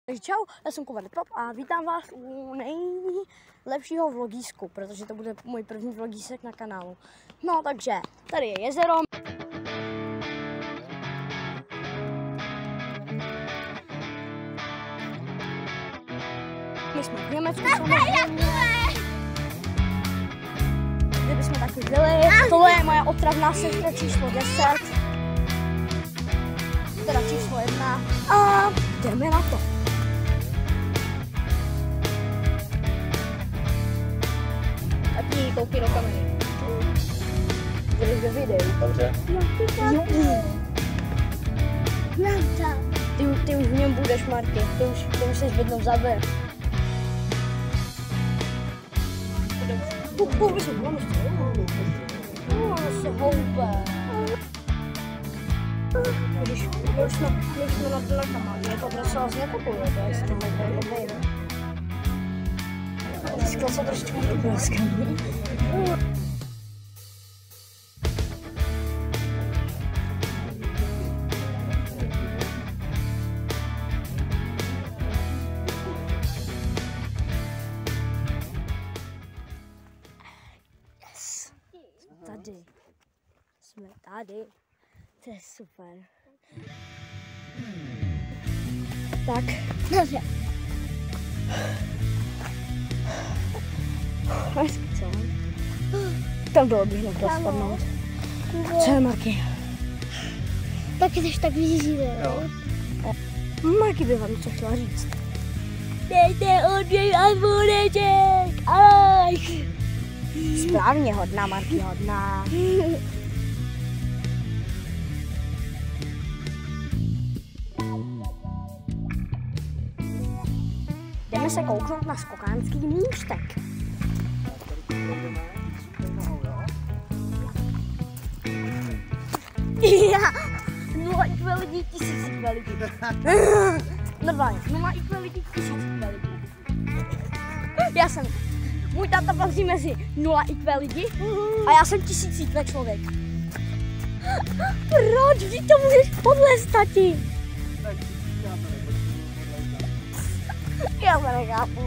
Takže čau, já jsem Kuba Top a vítám vás u nejlepšího vlogísku, protože to bude můj první vlogísek na kanálu. No takže, tady je jezero. My jsme v Německu samozřejmě. Kde bychom taky byli. Tohle je moje otravná sestra číslo 10. Teda číslo 1. A jdeme na to. Taky koukej do kamery. Budeš do videu. Dobře. Ty už v něm budeš, Marky. Ty už jsi jednou zaber. Už se houpe. Když jsme na kamáře, to prostě vás nekupuje, to je stejně nejde. Skvěl se trošičku vypleskám. Yes! Jsme tady. To je super. Tak. Dobře. Hezky, co? Tam dole bych nechtěl spadnout. Co je, Marky? Taky jsi tak vyžíle. Marky by vám něco chtěla říct. Dejte od něj albureček! Aj! Správně, hodná, Marky, hodná. Jdeme se kouknout na skokánský můstek. Já! 0 IQ lidí, 1000 IQ lidí. Normálně, 0 IQ lidí, 1000 IQ lidí. Můj táta patří mezi 0 IQ lidi a já jsem 1000 IQ člověk. Proč? Vždyť to můžeš podlézt, tati. Já se nechápu.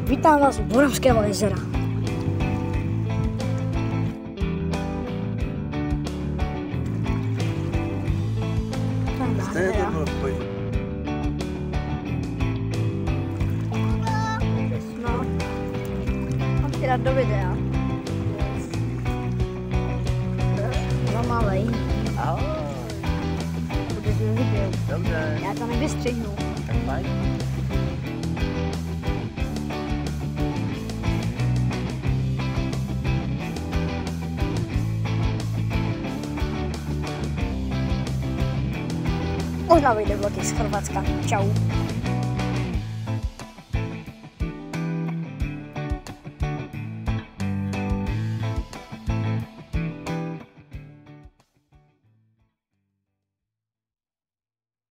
Vítám vás u Borovského jezera. No, mám ti dát do videa. No malej. Budeš do videu. Dobře. Já to nevystřihnu. Tak fajn. Možná vyjde vlogy z Chorvatska. Čau.